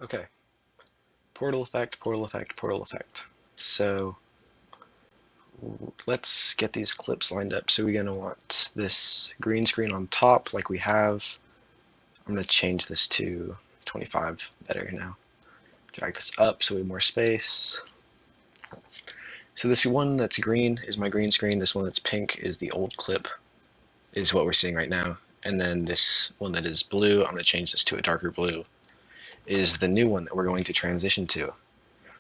Okay, portal effect, portal effect, portal effect. So let's get these clips lined up. So we're going to want this green screen on top like we have. I'm going to change this to 25, better now. Drag this up so we have more space. So this one that's green is my green screen. This one that's pink is the old clip, is what we're seeing right now. And then this one that is blue, I'm going to change this to a darker blue, is the new one that we're going to transition to.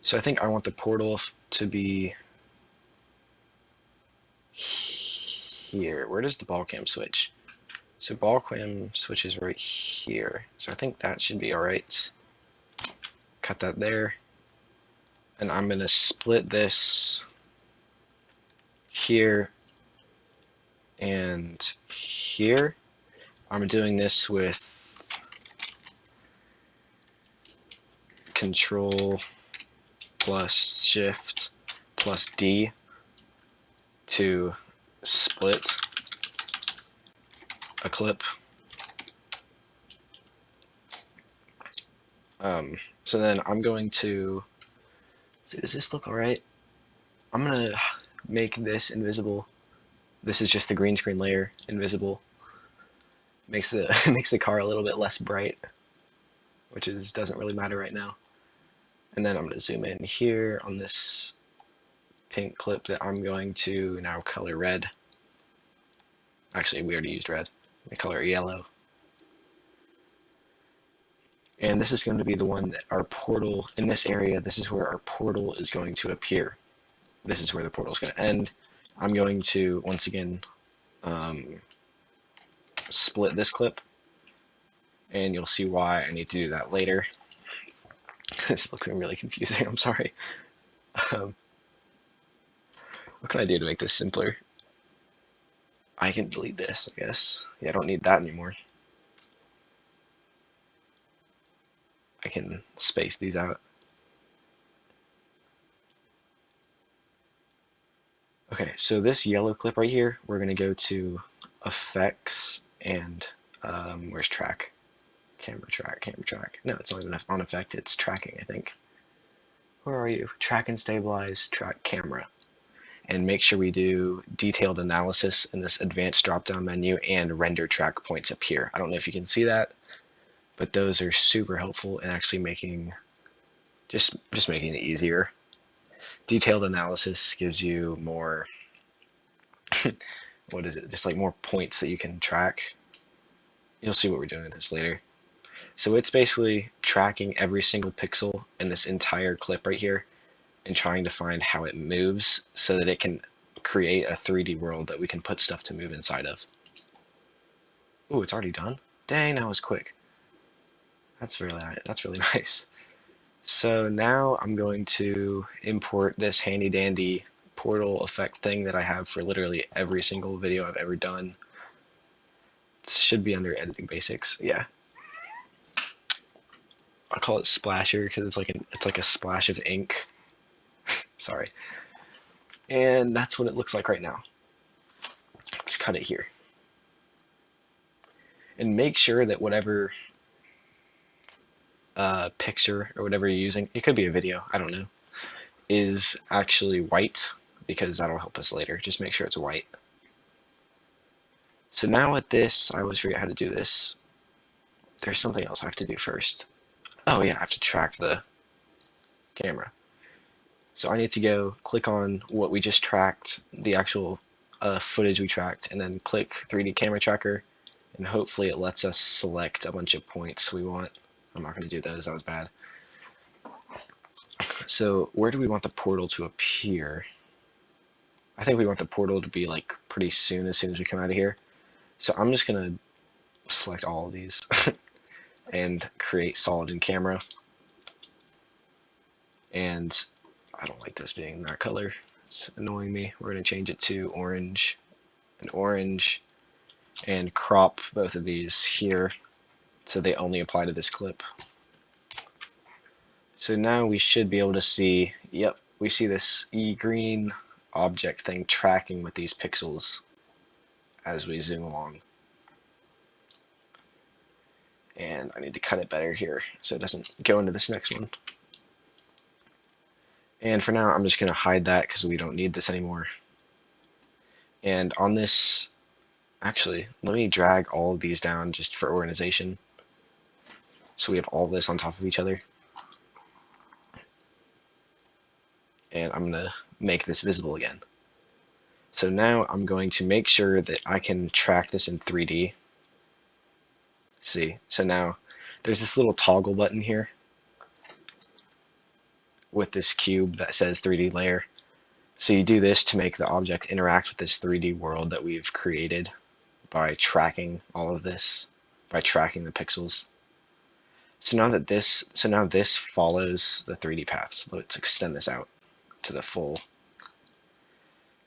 So I think I want the portal to be here. Where does the ball cam switch? So ball cam switches right here. So I think that should be alright. Cut that there. And I'm going to split this here and here. I'm doing this with Control plus Shift plus D to split a clip. So then I'm going to, does this look alright? I'm going to make this invisible. This is just the green screen layer, invisible. Makes the makes the car a little bit less bright, which doesn't really matter right now. And then I'm going to zoom in here on this pink clip that I'm going to now color red. Actually, we already used red. We color it yellow. And this is going to be the one that our portal, in this area, this is where our portal is going to appear. This is where the portal is going to end. I'm going to, once again, split this clip, and you'll see why I need to do that later. This looks really confusing, I'm sorry. What can I do to make this simpler? I can delete this, I guess. Yeah, I don't need that anymore. I can space these out. Okay, so this yellow clip right here, we're going to go to Effects and where's Track? Camera track, camera track. No, it's not even on Effect, it's Tracking, I think. Where are you? Track and Stabilize, Track Camera. And make sure we do Detailed Analysis in this Advanced drop-down menu and Render Track Points up here. I don't know if you can see that, but those are super helpful in actually making, just making it easier. Detailed Analysis gives you more, what is it, just like more points that you can track. You'll see what we're doing with this later. So it's basically tracking every single pixel in this entire clip right here and trying to find how it moves so that it can create a 3D world that we can put stuff to move inside of. Ooh, it's already done? Dang, that was quick. That's really nice. So now I'm going to import this handy dandy portal effect thing that I have for literally every single video I've ever done. It should be under editing basics, yeah. I'll call it Splasher because it's like a splash of ink. Sorry. And that's what it looks like right now. Let's cut it here. And make sure that whatever picture or whatever you're using, it could be a video, I don't know, is actually white, because that'll help us later. Just make sure it's white. So now with this, I always forget how to do this. There's something else I have to do first. Oh yeah, I have to track the camera. So I need to go click on what we just tracked, the actual footage we tracked, and then click 3D camera tracker, and hopefully it lets us select a bunch of points we want. I'm not going to do those, that was bad. So where do we want the portal to appear? I think we want the portal to be like pretty soon as we come out of here. So I'm just going to select all of these and create solid in camera. And I don't like this being that color. It's annoying me. We're going to change it to orange and orange and crop both of these here so they only apply to this clip. So now we should be able to see, yep, we see this green object thing tracking with these pixels as we zoom along. And I need to cut it better here so it doesn't go into this next one. And for now, I'm just going to hide that because we don't need this anymore. And on this, actually, let me drag all of these down just for organization. So we have all this on top of each other. And I'm going to make this visible again. So now I'm going to make sure that I can track this in 3D. See, so now there's this little toggle button here with this cube that says 3D layer. So you do this to make the object interact with this 3D world that we've created by tracking all of this, by tracking the pixels. So now this follows the 3D paths. Let's extend this out to the full.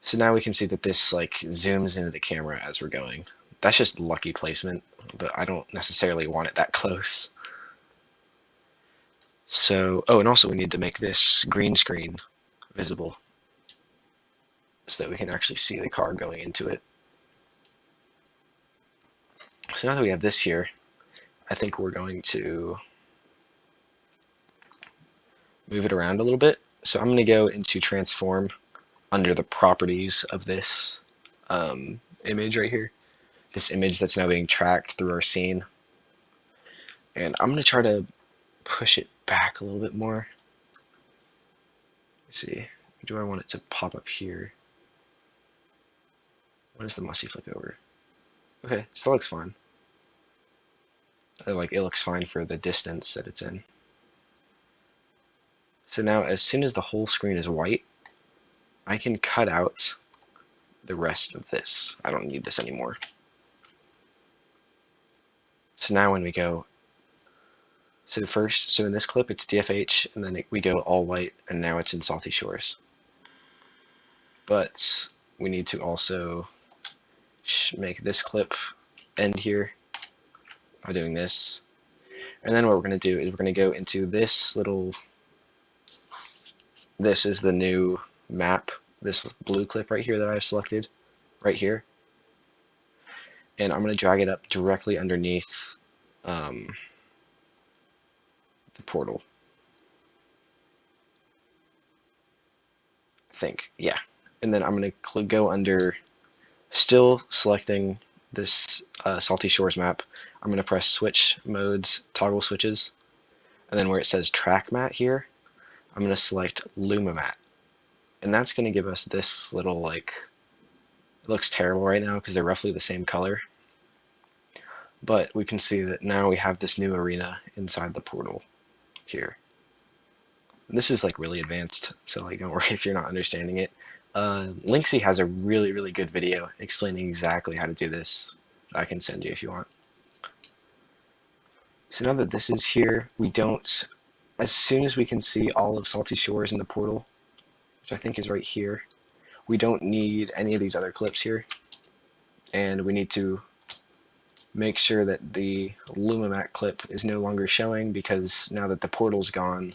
So now we can see that this like zooms into the camera as we're going. That's just lucky placement, but I don't necessarily want it that close. So, oh, and also we need to make this green screen visible so that we can actually see the car going into it. So now that we have this here, I think we're going to move it around a little bit. So I'm going to go into transform under the properties of this image right here, this image that's now being tracked through our scene. And I'm going to try to push it back a little bit more. Let's see, do I want it to pop up here? What is the musty flick over? Okay, still looks fine. Like it looks fine for the distance that it's in. So now as soon as the whole screen is white, I can cut out the rest of this. I don't need this anymore. So now when we go, so in this clip it's DFH, and then we go all white, and now it's in Salty Shores. But we need to also make this clip end here by doing this. And then what we're going to do is we're going to go into this little, this is the new map, this blue clip right here that I've selected, right here. And I'm going to drag it up directly underneath the portal. I think, yeah. And then I'm going to go under, still selecting this Salty Shores map. I'm going to press switch modes, toggle switches, and then where it says track mat here, I'm going to select Luma mat. And that's going to give us this little, like, it looks terrible right now because they're roughly the same color. But we can see that now we have this new arena inside the portal here. And this is like really advanced, so like don't worry if you're not understanding it. Linksy has a really good video explaining exactly how to do this. I can send you if you want. So now that this is here, we don't, as soon as we can see all of Salty Shores in the portal, which I think is right here, we don't need any of these other clips here. And we need to make sure that the Lumamat clip is no longer showing, because now that the portal's gone,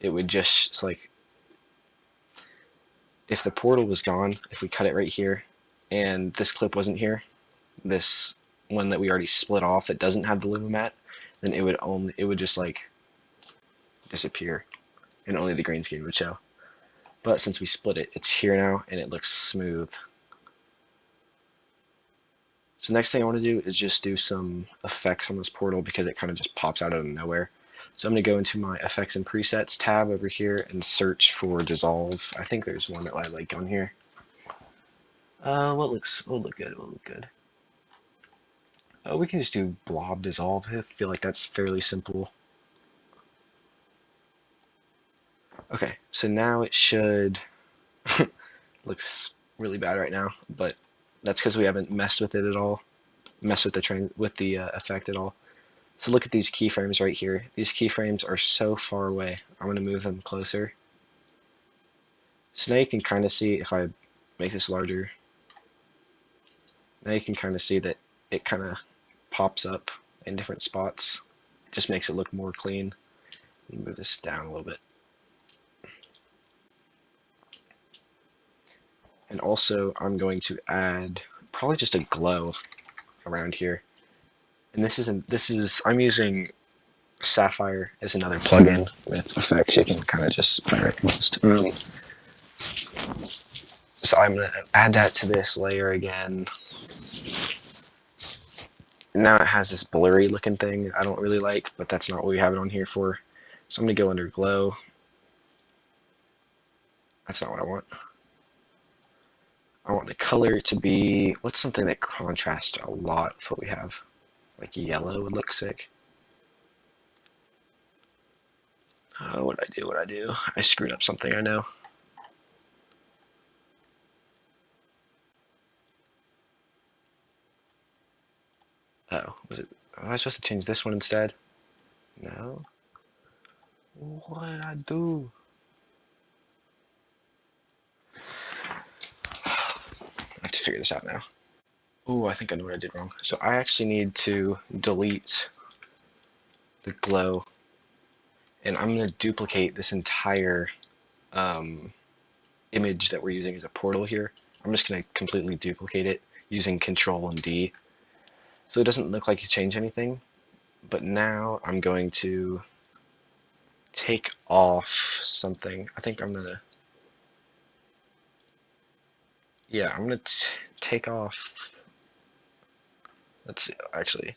it would just, it's like, if the portal was gone, if we cut it right here, and this clip wasn't here, this one that we already split off that doesn't have the Lumamat, then it would just like disappear, and only the green screen would show. But since we split it, it's here now, and it looks smooth. So next thing I want to do is just do some effects on this portal, because it kind of just pops out of nowhere. So I'm going to go into my effects and presets tab over here and search for dissolve. I think there's one that I like on here. What will look good? We can just do blob dissolve. I feel like that's fairly simple. Okay, so now it should looks really bad right now, but that's because we haven't messed with it at all, messed with the effect at all. So look at these keyframes right here. These keyframes are so far away. I'm going to move them closer. So now you can kind of see, if I make this larger, now you can kind of see that it kind of pops up in different spots. It just makes it look more clean. Move this down a little bit. And also I'm going to add probably just a glow around here. And this is I'm using Sapphire as another plugin with effects you can kind of just play right most. So I'm gonna add that to this layer again. Now it has this blurry looking thing I don't really like, but that's not what we have it on here for. So I'm gonna go under glow. That's not what I want. I want the color to be, what's something that contrasts a lot with what we have? Like yellow would look sick. Oh, what'd I do? What'd I do? I screwed up something, I know. Oh, was it? Was I supposed to change this one instead? No. What did I do? I have to figure this out now. Oh, I think I know what I did wrong. So I actually need to delete the glow, and I'm going to duplicate this entire image that we're using as a portal here. I'm just going to completely duplicate it using Control and D. So it doesn't look like you change anything, but now I'm going to take off something. I think I'm going to, yeah, I'm going to take off, let's see, actually,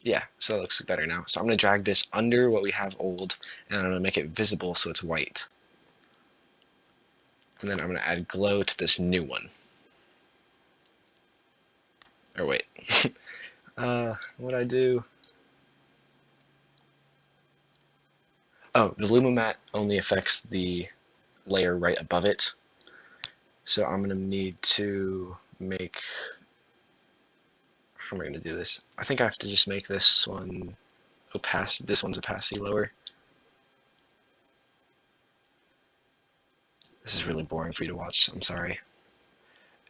yeah, so that looks better now. So I'm going to drag this under what we have old, and I'm going to make it visible so it's white. And then I'm going to add glow to this new one. Or wait. What'd I do? Oh, the Lumimat only affects the layer right above it. So I'm going to need to make... How am I going to do this? I think I have to just make this one opacity, this one's opacity lower. This is really boring for you to watch, I'm sorry.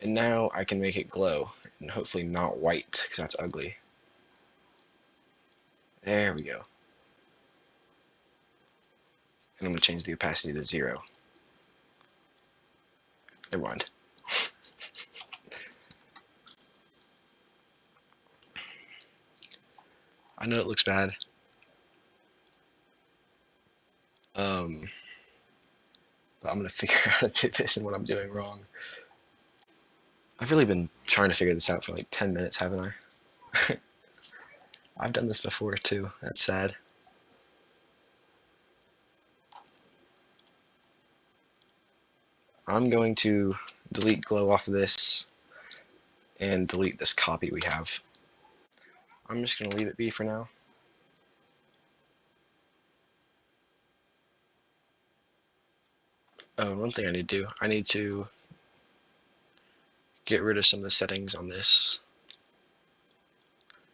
And now I can make it glow, and hopefully not white, because that's ugly. There we go. And I'm going to change the opacity to 0. Never mind. I know it looks bad. But I'm going to figure out how to do this and what I'm doing wrong. I've really been trying to figure this out for like 10 minutes, haven't I? I've done this before too, that's sad. I'm going to delete glow off of this and delete this copy we have. I'm just going to leave it be for now. Oh, one thing I need to do, I need to get rid of some of the settings on this.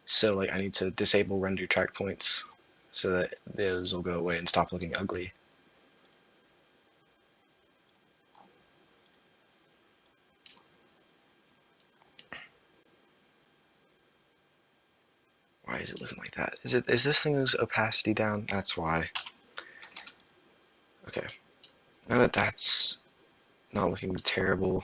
So like I need to disable render track points so that those will go away and stop looking ugly. Why is it looking like that? Is this thing's opacity down? That's why. Okay. Now that that's not looking terrible,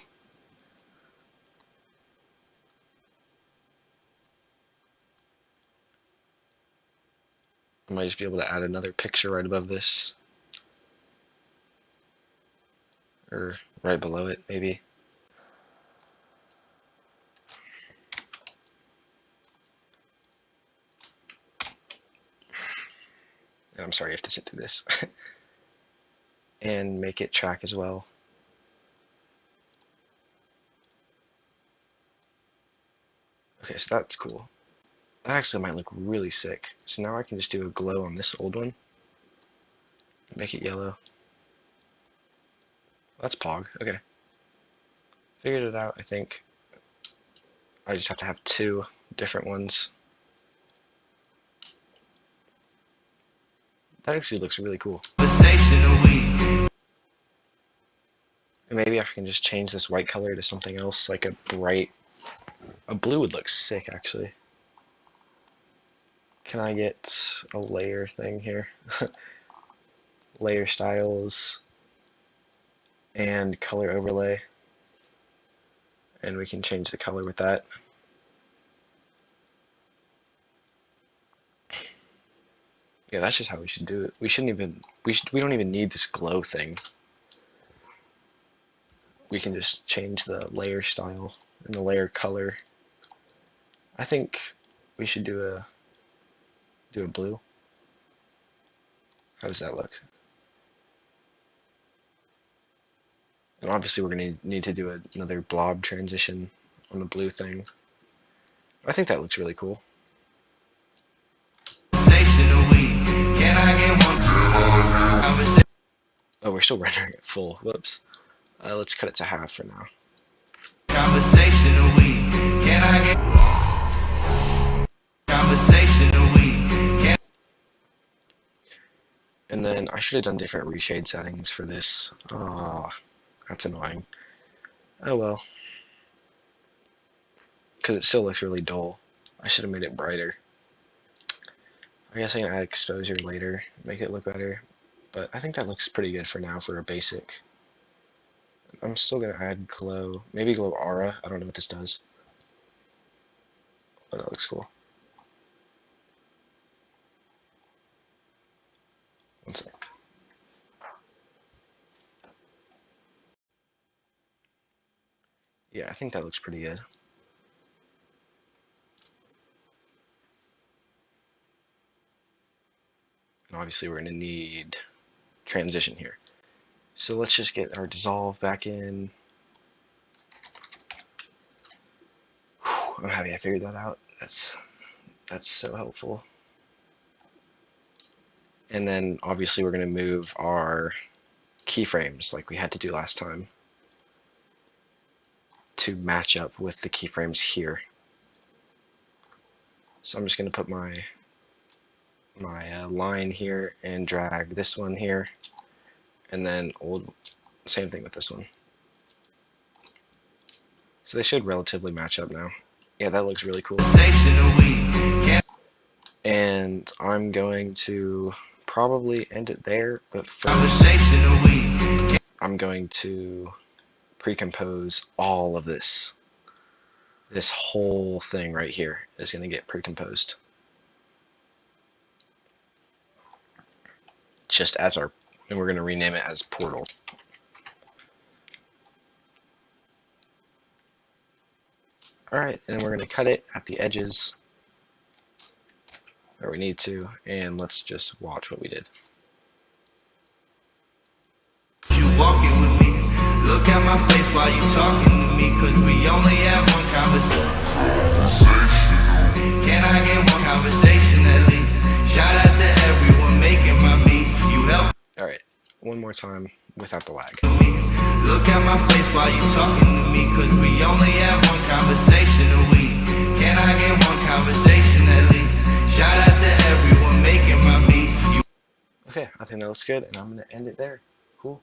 I might just be able to add another picture right above this. Or right below it, maybe. And I'm sorry I have to sit through this. And make it track as well. Okay, so that's cool. That actually might look really sick. So now I can just do a glow on this old one. Make it yellow. That's Pog, okay. Figured it out, I think. I just have to have 2 different ones. That actually looks really cool. And maybe I can just change this white color to something else, like a bright... A blue would look sick, actually. Can I get a layer thing here? Layer styles and color overlay. And we can change the color with that. Yeah, that's just how we should do it. We don't even need this glow thing. We can just change the layer style and the layer color. I think we should do a blue. How does that look? And obviously we're going to need to do another blob transition on the blue thing. I think that looks really cool. Oh, we're still rendering it full. Whoops. Let's cut it to half for now. Conversation a week. Can I get conversation a week? And then I should have done different reshade settings for this. That's annoying. Oh well. Because it still looks really dull. I should have made it brighter. I guess I can add exposure later, make it look better. But I think that looks pretty good for now for a basic. I'm still going to add glow. Maybe glow aura. I don't know what this does. But that looks cool. One sec. Yeah, I think that looks pretty good. And obviously we're going to need transition here. So let's just get our dissolve back in. Whew, I'm happy I figured that out. That's so helpful. And then obviously we're going to move our keyframes like we had to do last time to match up with the keyframes here. So I'm just going to put my line here and drag this one here, and then same thing with this one. So they should relatively match up now. Yeah, that looks really cool. And I'm going to probably end it there, but first I'm going to pre-compose all of this. This whole thing right here is going to get pre-composed. Just as and we're going to rename it as Portal. Alright, and then we're going to cut it at the edges where we need to, and let's just watch what we did. You walking with me, look at my face while you talking to me, cause we only have one conversation. Can I get one conversation at least? Shout out to everyone making my beats. You help. Alright, one more time without the lag. Look at my face while you talking to me, cause we only have one conversation a week. Can I get one conversation at least? Shout out to everyone making my beats. Okay, I think that looks good, and I'm going to end it there. Cool.